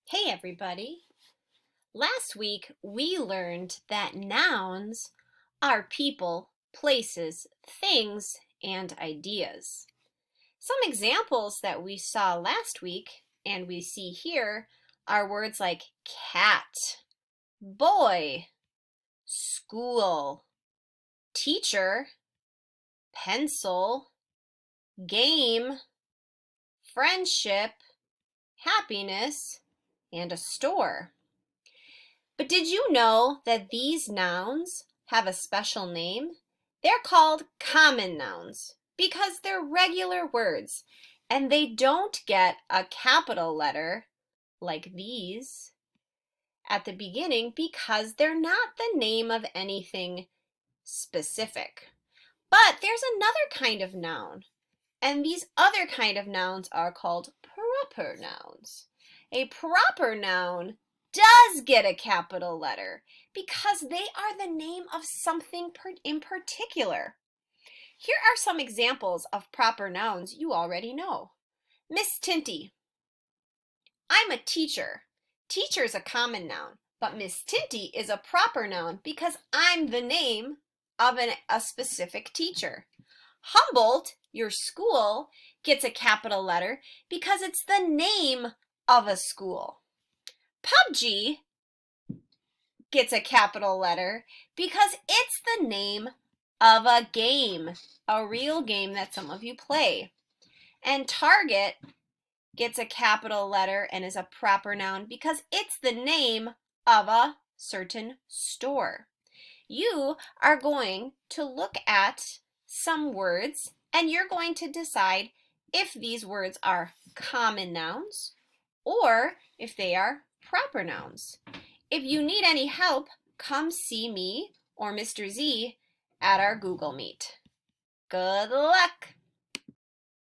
Hey everybody! Last week we learned that nouns are people, places, things, and ideas. Some examples that we saw last week and we see here are words like cat, boy, school, teacher, pencil, game, friendship, happiness, and a store. But did you know that these nouns have a special name? They're called common nouns because they're regular words and they don't get a capital letter like these at the beginning because they're not the name of anything specific. But there's another kind of noun, and these other kind of nouns are called proper nouns. A proper noun does get a capital letter because they are the name of something in particular. Here are some examples of proper nouns you already know. Miss Tinty. I'm a teacher. Teacher is a common noun, but Miss Tinty is a proper noun because I'm the name of a specific teacher. Humboldt, your school, gets a capital letter because it's the name of a school. PUBG gets a capital letter because it's the name of a game, a real game that some of you play. And Target gets a capital letter and is a proper noun because it's the name of a certain store. You are going to look at some words and you're going to decide if these words are common nouns or if they are proper nouns. If you need any help, come see me or Mr. Z at our Google Meet. Good luck!